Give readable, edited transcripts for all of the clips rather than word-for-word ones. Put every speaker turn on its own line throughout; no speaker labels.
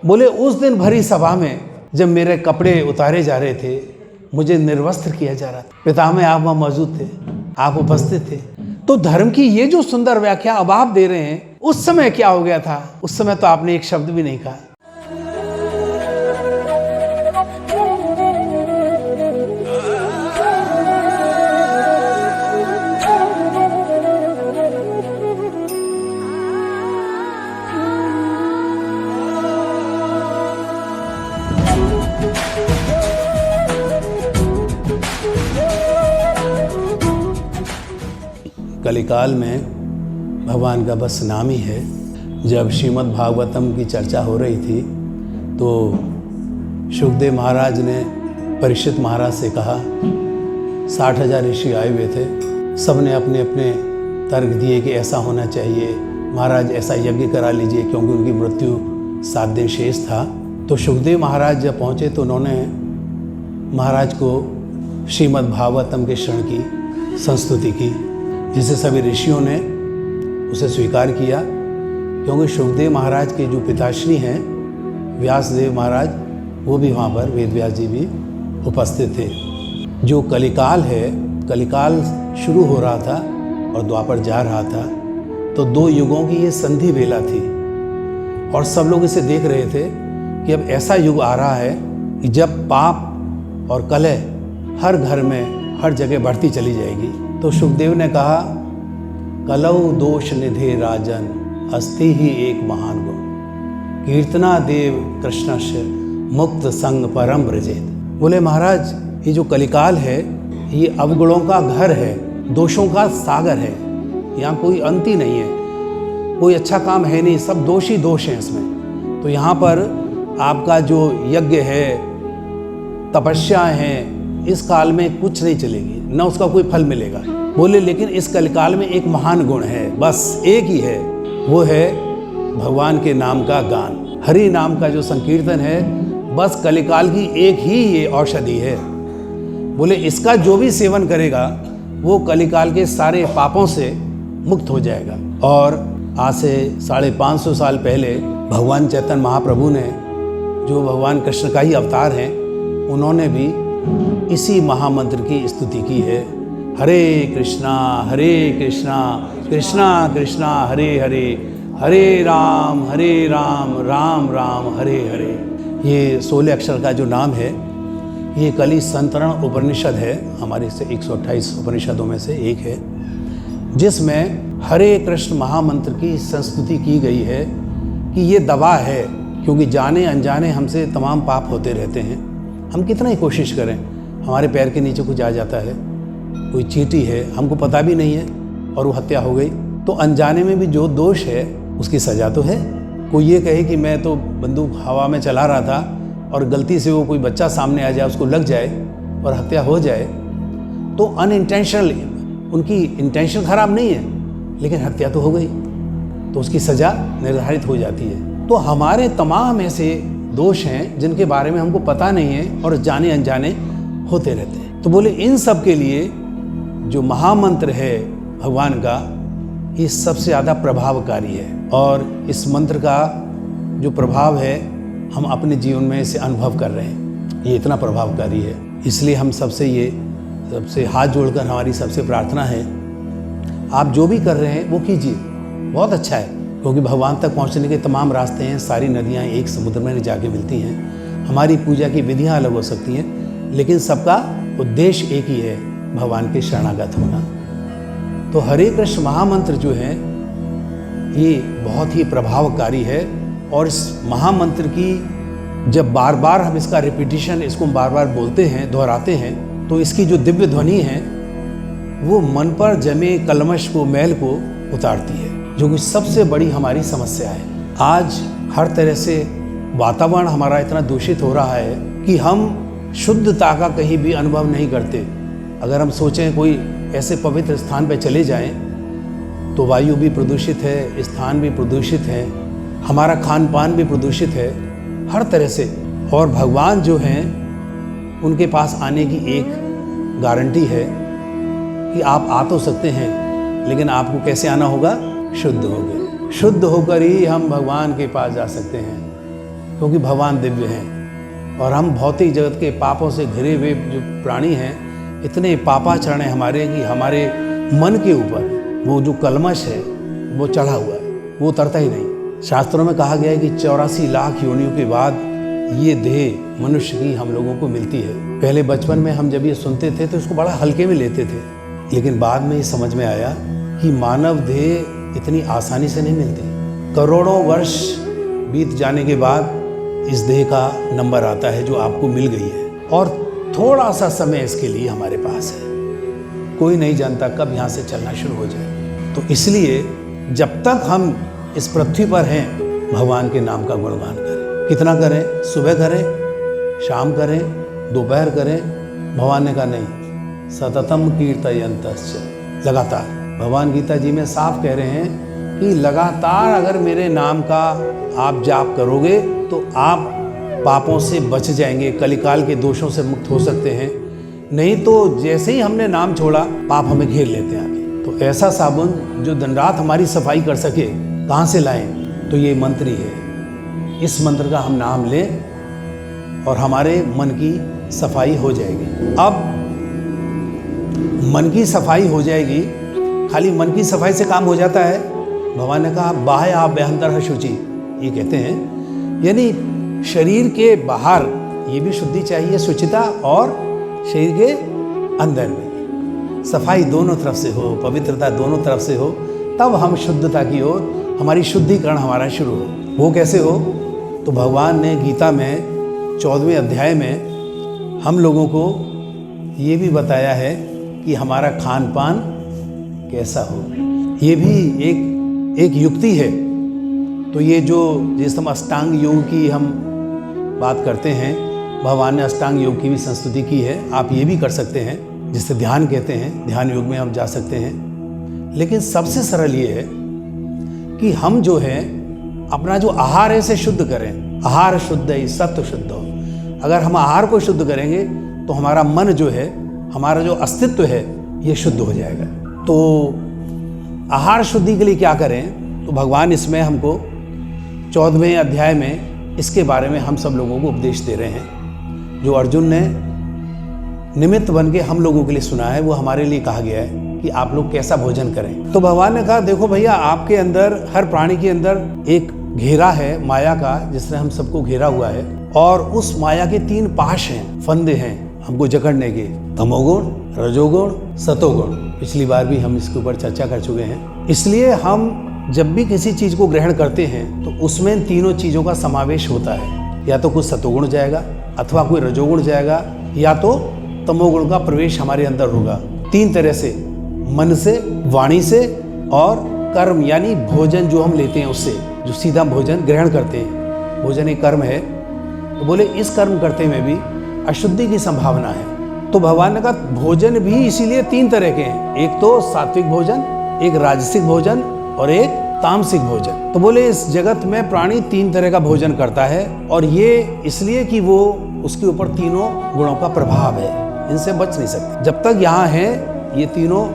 बोले उस दिन भरी सभा में जब मेरे कपड़े उतारे जा रहे थे, मुझे निर्वस्त्र किया जा रहा था, पितामह आप वहाँ मौजूद थे, आप उपस्थित थे। तो धर्म की ये जो सुंदर व्याख्या अब आप दे रहे हैं, उस समय क्या हो गया था? उस समय तो आपने एक शब्द भी नहीं कहा। कलिकाल में भगवान का बस नाम ही है। जब श्रीमद् भागवतम की चर्चा हो रही थी तो शुकदेव महाराज ने परीक्षित महाराज से कहा, 60,000 ऋषि आए हुए थे, सब ने अपने अपने तर्क दिए कि ऐसा होना चाहिए, महाराज ऐसा यज्ञ करा लीजिए, क्योंकि उनकी मृत्यु 7 दिन शेष था। तो शुकदेव महाराज जब पहुँचे तो उन्होंने महाराज को श्रीमद् भागवतम के शरण की संस्तुति की, जिसे सभी ऋषियों ने उसे स्वीकार किया, क्योंकि शुकदेव महाराज के जो पिताश्री हैं व्यासदेव महाराज, वो भी वहाँ पर वेद व्यास जी भी उपस्थित थे। जो कलिकाल है, कलिकाल शुरू हो रहा था और द्वापर जा रहा था, तो 2 युगों की ये संधि बेला थी और सब लोग इसे देख रहे थे कि अब ऐसा युग आ रहा है कि जब पाप और कलह हर घर में हर जगह बढ़ती चली जाएगी। तो शुकदेव ने कहा, कलौ दोष निधे राजन अस्ति ही एक महान गुण, कीर्तना देव कृष्णस्य मुक्त संग परम ब्रजेत। बोले महाराज, ये जो कलिकाल है ये अवगुणों का घर है, दोषों का सागर है, यहाँ कोई अंत ही नहीं है, कोई अच्छा काम है नहीं, सब दोष ही दोष हैं इसमें। तो यहाँ पर आपका जो यज्ञ है, तपस्या है, इस काल में कुछ नहीं चलेगी, न उसका कोई फल मिलेगा। बोले लेकिन इस कलिकाल में एक महान गुण है, बस एक ही है, वो है भगवान के नाम का गान, हरि नाम का जो संकीर्तन है, बस कलिकाल की एक ही ये औषधि है। बोले इसका जो भी सेवन करेगा वो कलिकाल के सारे पापों से मुक्त हो जाएगा। और आज से 550 साल पहले भगवान चैतन्य महाप्रभु ने, जो भगवान कृष्ण का ही अवतार हैं, उन्होंने भी इसी महामंत्र की स्तुति की है, हरे कृष्णा कृष्णा कृष्णा हरे हरे, हरे राम राम राम हरे हरे। ये 16 अक्षर का जो नाम है, ये कली संतरण उपनिषद है, हमारे से 128 उपनिषदों में से एक है, जिसमें हरे कृष्ण महामंत्र की संस्तुति की गई है कि ये दवा है, क्योंकि जाने अनजाने हमसे तमाम पाप होते रहते हैं। हम कितना ही कोशिश करें, हमारे पैर के नीचे कुछ आ जाता है, कोई चींटी है, हमको पता भी नहीं है और वो हत्या हो गई, तो अनजाने में भी जो दोष है उसकी सज़ा तो है। कोई ये कहे कि मैं तो बंदूक हवा में चला रहा था और गलती से वो कोई बच्चा सामने आ जाए, उसको लग जाए और हत्या हो जाए, तो अनइंटेंशनल, उनकी इंटेंशन खराब नहीं है लेकिन हत्या तो हो गई, तो उसकी सज़ा निर्धारित हो जाती है। तो हमारे तमाम ऐसे दोष हैं जिनके बारे में हमको पता नहीं है और जाने अनजाने होते रहते हैं। तो बोले इन सब के लिए जो महामंत्र है भगवान का, ये सबसे ज़्यादा प्रभावकारी है, और इस मंत्र का जो प्रभाव है हम अपने जीवन में इसे अनुभव कर रहे हैं, ये इतना प्रभावकारी है। इसलिए हम सबसे हाथ जोड़कर हमारी सबसे प्रार्थना है, आप जो भी कर रहे हैं वो कीजिए, बहुत अच्छा है, क्योंकि भगवान तक पहुंचने के तमाम रास्ते हैं, सारी नदियां एक समुद्र में जाके मिलती हैं। हमारी पूजा की विधियां अलग हो सकती हैं, लेकिन सबका उद्देश्य एक ही है, भगवान के शरणागत होना। तो हरे कृष्ण महामंत्र जो है ये बहुत ही प्रभावकारी है, और इस महामंत्र की जब बार बार हम इसका रिपीटिशन, इसको बार बार बोलते हैं, दोहराते हैं, तो इसकी जो दिव्य ध्वनि है वो मन पर जमे कलमश को, मैल को उतारती है, जो कि सबसे बड़ी हमारी समस्या है। आज हर तरह से वातावरण हमारा इतना दूषित हो रहा है कि हम शुद्धता का कहीं भी अनुभव नहीं करते। अगर हम सोचें कोई ऐसे पवित्र स्थान पर चले जाएं तो वायु भी प्रदूषित है, स्थान भी प्रदूषित है, हमारा खान पान भी प्रदूषित है, हर तरह से। और भगवान जो हैं उनके पास आने की एक गारंटी है कि आप आ तो सकते हैं, लेकिन आपको कैसे आना होगा? शुद्ध होकर। शुद्ध होकर ही हम भगवान के पास जा सकते हैं। क्योंकि भगवान दिव्य हैं और हम भौतिक जगत के पापों से घिरे हुए जो प्राणी हैं, इतने पापाचरण हैं हमारे कि हमारे मन के ऊपर वो जो कलमश है वो चढ़ा हुआ है, वो उतरता ही नहीं। शास्त्रों में कहा गया है कि 84 लाख योनियों के बाद ये देह मनुष्य की हम लोगों को मिलती है। पहले बचपन में हम जब ये सुनते थे तो इसको बड़ा हल्के में लेते थे, लेकिन बाद में ये समझ में आया कि मानव देह इतनी आसानी से नहीं मिलती। करोड़ों वर्ष बीत जाने के बाद इस देह का नंबर आता है जो आपको मिल गई है, और थोड़ा सा समय इसके लिए हमारे पास है। कोई नहीं जानता कब यहाँ से चलना शुरू हो जाए। तो इसलिए जब तक हम इस पृथ्वी पर हैं, भगवान के नाम का गुणगान करें। कितना करें? सुबह करें, शाम करें, दोपहर करें। भगवान ने कहा नहीं, सततम कीर्तयन्तश्च, लगातार। भगवान गीता जी में साफ कह रहे हैं कि लगातार अगर मेरे नाम का आप जाप करोगे तो आप पापों से बच जाएंगे, कलिकाल के दोषों से मुक्त हो सकते हैं। नहीं तो जैसे ही हमने नाम छोड़ा, पाप हमें घेर लेते हैं आगे। तो ऐसा साबुन जो दिन रात हमारी सफाई कर सके, कहाँ से लाएं? तो ये मंत्र ही है। इस मंत्र का हम नाम लें और हमारे मन की सफाई हो जाएगी। अब मन की सफाई हो जाएगी, खाली मन की सफाई से काम हो जाता है? भगवान ने कहा बाह्य आभ्यंतर शुचि, ये कहते हैं यानी शरीर के बाहर ये भी शुद्धि चाहिए, शुचिता, और शरीर के अंदर में सफाई दोनों तरफ से हो, पवित्रता दोनों तरफ से हो, तब हम शुद्धता की ओर, हमारी शुद्धिकरण हमारा शुरू हो। वो कैसे हो? तो भगवान ने गीता में 14वें अध्याय में हम लोगों को ये भी बताया है कि हमारा खान पान कैसा हो। ये भी एक युक्ति है। तो ये जो जिस हम अष्टांग योग की हम बात करते हैं, भगवान ने अष्टांग योग की भी संस्तुति की है। आप ये भी कर सकते हैं, जिसे ध्यान कहते हैं, ध्यान योग में हम जा सकते हैं। लेकिन सबसे सरल ये है कि हम जो है अपना जो आहार है इसे शुद्ध करें। आहार शुद्ध है, सत्व शुद्ध हो। अगर हम आहार को शुद्ध करेंगे तो हमारा मन जो है, हमारा जो अस्तित्व है, ये शुद्ध हो जाएगा। तो आहार शुद्धि के लिए क्या करें? तो भगवान इसमें हमको 14वें अध्याय में इसके बारे में हम सब लोगों को उपदेश दे रहे हैं। जो अर्जुन ने निमित्त बन के हम लोगों के लिए सुना है, वो हमारे लिए कहा गया है कि आप लोग कैसा भोजन करें। तो भगवान ने कहा देखो भैया, आपके अंदर, हर प्राणी के अंदर एक घेरा है माया का, जिसने हम सबको घेरा हुआ है, और उस माया के 3 पाश हैं, फंदे हैं हमको जकड़ने के, तमोगुण, रजोगुण, सतोगुण। पिछली बार भी हम इसके ऊपर चर्चा कर चुके हैं। इसलिए हम जब भी किसी चीज को ग्रहण करते हैं तो उसमें इन तीनों चीजों का समावेश होता है। या तो कुछ सतोगुण जाएगा, अथवा कोई रजोगुण जाएगा, या तो तमोगुण का प्रवेश हमारे अंदर होगा। 3 तरह से, मन से, वाणी से और कर्म, यानी भोजन जो हम लेते हैं उससे, जो सीधा भोजन ग्रहण करते हैं। भोजन एक कर्म है। तो बोले इस कर्म करते में भी अशुद्धि की संभावना है। तो भगवान ने कहा भोजन भी इसीलिए 3 तरह के हैं। एक तो सात्विक भोजन, एक राजसिक भोजन और एक तामसिक भोजन। तो बोले इस जगत में प्राणी 3 तरह का भोजन करता है, और ये इसलिए कि वो उसके ऊपर तीनों गुणों का प्रभाव है, इनसे बच नहीं सकते। जब तक यहाँ है ये तीनों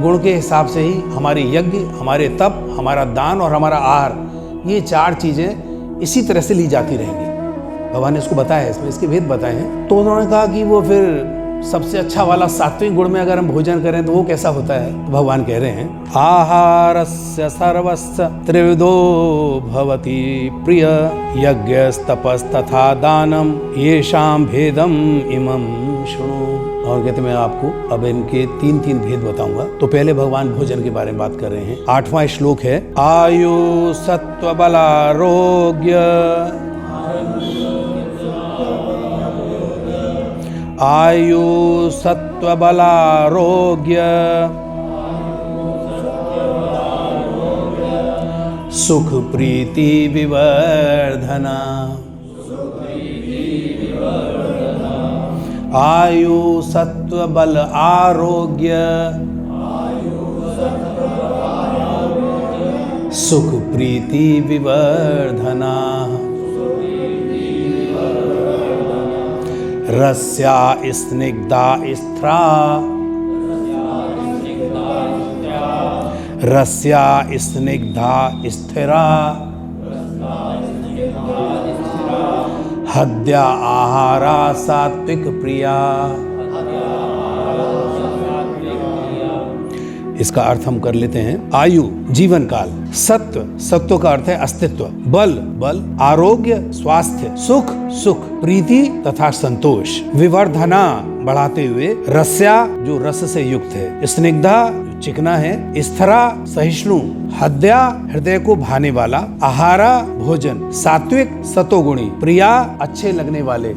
गुण के हिसाब से ही हमारे यज्ञ, हमारे तप, हमारा दान और हमारा आहार, ये 4 चीजें इसी तरह से ली जाती रहेंगी। भगवान ने इसको बताया है, इसमें इसके भेद बताए हैं। तो उन्होंने कहा कि वो फिर सबसे अच्छा वाला सात्विक गुण में अगर हम भोजन करें तो वो कैसा होता है? तो भगवान कह रहे हैं आहारस्य सर्वस्य त्रिविधो भवति प्रिय यज्ञस्तपस्तथा दानम येषां भेदम इमं शृणु। और कहते मैं आपको अब इनके 3 भेद बताऊंगा। तो पहले भगवान भोजन के बारे में बात कर रहे हैं। 8वां श्लोक है आयु सत्व बलारोग्य, आयु सत्व बलारोग्य, सुख प्रीति विवर्धना। आयु सत्व बल आरोग्य, सुख प्रीति विवर्धना। रस्या स्निग्धा स्थिरा, रस्या स्निग्धा स्थिरा, हद्या आहारा सात्विक प्रिया। इसका अर्थ हम कर लेते हैं। आयु जीवन काल, सत्व सत्व का अर्थ है अस्तित्व, बल बल, आरोग्य स्वास्थ्य, सुख सुख, प्रीति तथा संतोष, विवर्धना बढ़ाते हुए, रस्या जो रस से युक्त है, स्निग्धा चिकना है, स्थरा सहिष्णु, हद्या हृदय को भाने वाला, आहारा भोजन, सात्विक सतोगुणी, प्रिया अच्छे लगने वाले।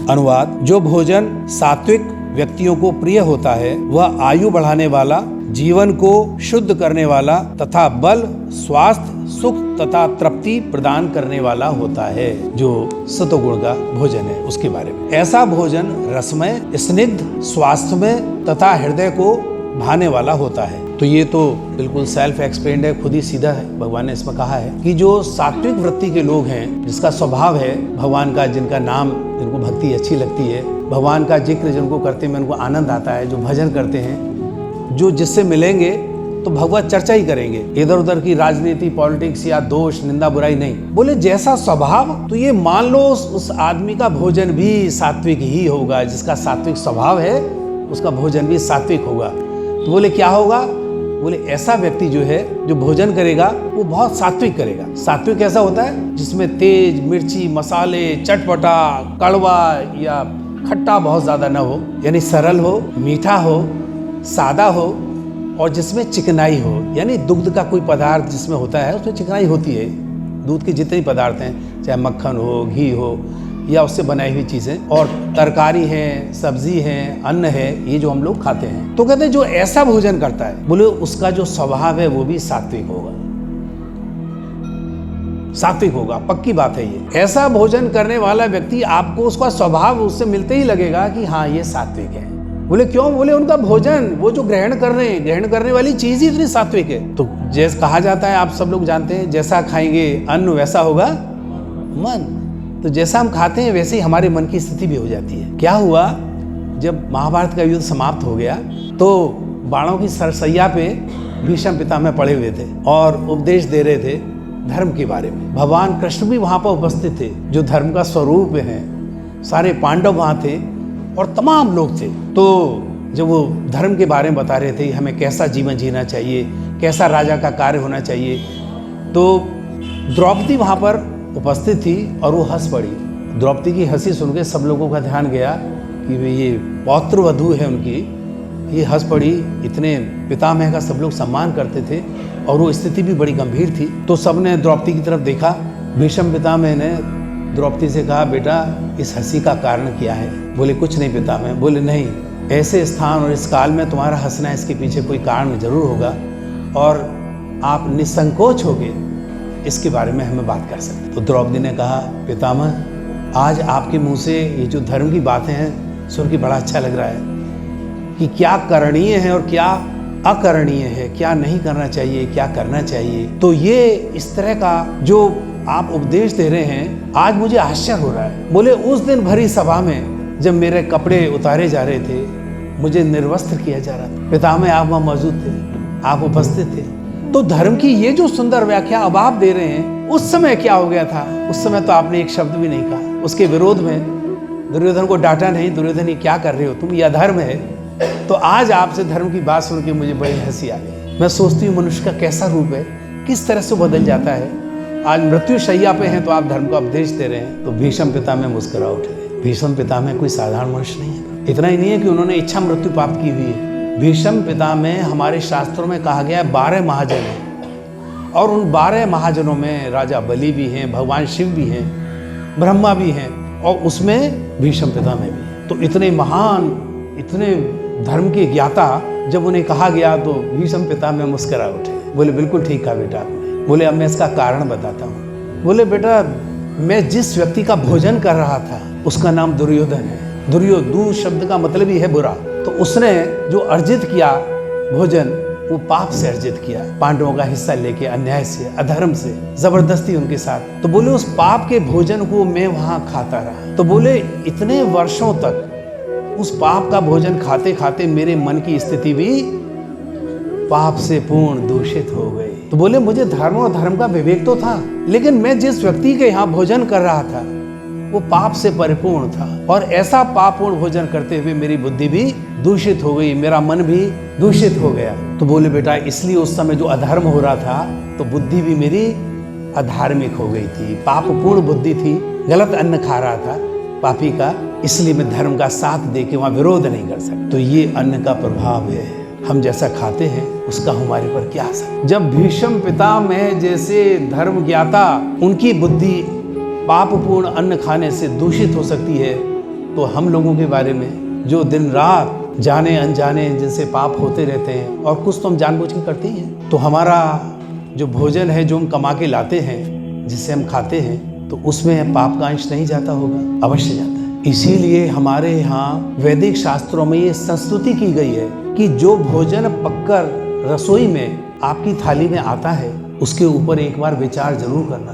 अनुवाद, जो भोजन सात्विक व्यक्तियों को प्रिय होता है वह आयु बढ़ाने वाला, जीवन को शुद्ध करने वाला तथा बल स्वास्थ्य सुख तथा तृप्ति प्रदान करने वाला होता है। जो सतोगुण का भोजन है उसके बारे में, ऐसा भोजन रसमय, स्निग्ध, स्वास्थ्यमय तथा हृदय को भाने वाला होता है। तो ये तो बिल्कुल सेल्फ एक्सप्लेन्ड है, खुद ही सीधा है। भगवान ने इसमें कहा है कि जो सात्विक वृत्ति के लोग हैं, जिसका स्वभाव है भगवान का, जिनका नाम, जिनको भक्ति अच्छी लगती है, भगवान का जिक्र जिनको करते में उनको आनंद आता है, जो भजन करते हैं, जो जिससे मिलेंगे तो भगवत चर्चा ही करेंगे, इधर उधर की राजनीति पॉलिटिक्स या दोष निंदा बुराई नहीं। बोले जैसा स्वभाव, तो ये मान लो उस आदमी का भोजन भी सात्विक ही होगा। जिसका सात्विक स्वभाव है उसका भोजन भी सात्विक होगा। तो बोले क्या होगा? बोले ऐसा व्यक्ति जो है, जो भोजन करेगा वो बहुत सात्विक करेगा। सात्विक ऐसा होता है जिसमें तेज मिर्ची मसाले, चटपटा, कड़वा या खट्टा बहुत ज्यादा ना हो, यानी सरल हो, मीठा हो, सादा हो, और जिसमें चिकनाई हो, यानी दुग्ध का कोई पदार्थ जिसमें होता है उसमें चिकनाई होती है। दूध के जितने पदार्थ हैं, चाहे मक्खन हो, घी हो या उससे बनाई हुई चीज़ें, और तरकारी है, सब्जी है, अन्न है, ये जो हम लोग खाते हैं। तो कहते हैं जो ऐसा भोजन करता है, बोले उसका जो स्वभाव है वो भी सात्विक होगा। सात्विक होगा, पक्की बात है ये। ऐसा भोजन करने वाला व्यक्ति, आपको उसका स्वभाव उससे मिलते ही लगेगा कि हाँ ये सात्विक है। बोले क्यों? बोले उनका भोजन, वो जो ग्रहण कर रहे हैं, ग्रहण करने वाली चीज ही इतनी सात्विक है। तो जैसे कहा जाता है, आप सब लोग जानते हैं, जैसा खाएंगे अन्न वैसा होगा मन। तो जैसा हम खाते हैं वैसे ही हमारे मन की स्थिति भी हो जाती है। क्या हुआ, जब महाभारत का युद्ध समाप्त हो गया तो बाणों की सरसैया पे भीष्म पितामह पड़े हुए थे और उपदेश दे रहे थे धर्म के बारे में। भगवान कृष्ण भी वहां पर उपस्थित थे, जो धर्म का स्वरूप है। सारे पांडव वहां थे और तमाम लोग थे। तो जब वो धर्म के बारे में बता रहे थे, हमें कैसा जीवन जीना चाहिए, कैसा राजा का कार्य होना चाहिए, तो द्रौपदी वहाँ पर उपस्थित थी और वो हंस पड़ी। द्रौपदी की हंसी सुन के सब लोगों का ध्यान गया कि ये पौत्र वधू है उनकी, ये हंस पड़ी। इतने पितामह का सब लोग सम्मान करते थे और वो स्थिति भी बड़ी गंभीर थी। तो सबने द्रौपदी की तरफ देखा। भीष्म पितामह ने द्रौपदी से कहा, बेटा इस हंसी का कारण क्या है? बोले कुछ नहीं पितामह। बोले नहीं, ऐसे स्थान और इस काल में तुम्हारा हंसना, इसके पीछे कोई कारण जरूर होगा और आप निसंकोच होगे इसके बारे में हमें बात कर सकते। तो द्रौपदी ने कहा, पितामह आज आपके मुंह से ये जो धर्म की बातें हैं सुन के बड़ा अच्छा लग रहा है कि क्या करणीय है और क्या अकरणीय है, क्या नहीं करना चाहिए, क्या करना चाहिए। तो ये इस तरह का जो आप उपदेश दे रहे हैं, आज मुझे आश्चर्य हो रहा है। बोले उस दिन भरी सभा में जब मेरे कपड़े उतारे जा रहे थे, मुझे निर्वस्त्र किया जा रहा था, पितामह आप वहां मौजूद थे, आप उपस्थित थे। तो धर्म की ये जो सुंदर व्याख्या अब आप दे रहे हैं, उस समय क्या हो गया था? उस समय तो आपने एक शब्द भी नहीं कहा। उसके विरोध में दुर्योधन को डांटा नहीं, दुर्योधन ये क्या कर रहे हो तुम, यह अधर्म है। तो आज आपसे धर्म की बात सुन के मुझे बड़ी हंसी आ गई। मैं सोचती हूँ मनुष्य का कैसा रूप है, किस तरह से बदल जाता है। आज मृत्यु शैया पे हैं तो आप धर्म का उपदेश दे रहे हैं। तो भीष्म पितामह मुस्कुरा उठे। भीष्म पितामह कोई साधारण मनुष्य नहीं है। इतना ही नहीं है कि उन्होंने इच्छा मृत्यु प्राप्त की हुई है। भीष्म पितामह हमारे शास्त्रों में कहा गया है 12 महाजन हैं और उन 12 महाजनों में राजा बलि भी हैं, भगवान शिव भी हैं, ब्रह्मा भी हैं और उसमें भीष्म पितामह भी हैं। तो इतने महान, इतने धर्म के ज्ञाता जब उन्हें कहा गया तो भीष्म पितामह मुस्कुरा उठे। बोले बिल्कुल ठीक कहा बेटा आपने। बोले अब मैं इसका कारण बताता हूँ। बोले बेटा मैं जिस व्यक्ति का भोजन कर रहा था उसका नाम दुर्योधन है। दुर्योधन शब्द का मतलब ही है बुरा। तो उसने जो अर्जित किया भोजन, वो पाप से अर्जित किया, पांडवों का हिस्सा लेके, अन्याय से, अधर्म से, जबरदस्ती उनके साथ। तो बोले उस पाप के भोजन को मैं वहां खाता रहा। तो बोले इतने वर्षों तक उस पाप का भोजन खाते खाते मेरे मन की स्थिति भी पाप से पूर्ण दूषित हो गई। तो बोले मुझे धर्म और धर्म का विवेक तो था, लेकिन मैं जिस व्यक्ति के यहाँ भोजन कर रहा था वो पाप से परिपूर्ण था, और ऐसा पापपूर्ण भोजन करते हुए मेरी बुद्धि भी दूषित हो गई, मेरा मन भी दूषित हो गया। तो बोले बेटा इसलिए उस समय जो अधर्म हो रहा था तो बुद्धि भी मेरी अधार्मिक हो गई थी, पापपूर्ण बुद्धि थी, गलत अन्न खा रहा था पापी का, इसलिए मैं धर्म का साथ दे के वहां विरोध नहीं कर सकता। तो ये अन्न का प्रभाव है, हम जैसा खाते हैं उसका हमारे पर क्या असर। जब भीष्म पितामह जैसे धर्म ज्ञाता उनकी बुद्धि पापपूर्ण अन्न खाने से दूषित हो सकती है, तो हम लोगों के बारे में जो दिन रात जाने अनजाने जिनसे पाप होते रहते हैं, और कुछ तो हम जानबूझ के करते ही हैं, तो हमारा जो भोजन है जो हम कमा के लाते हैं जिसे हम खाते हैं तो उसमें पाप का अंश नहीं जाता होगा, अवश्य जाता है। इसीलिए हमारे यहाँ वैदिक शास्त्रों में ये संस्तुति की गई है कि जो भोजन पककर रसोई में आपकी थाली में आता है उसके ऊपर एक बार विचार जरूर करना।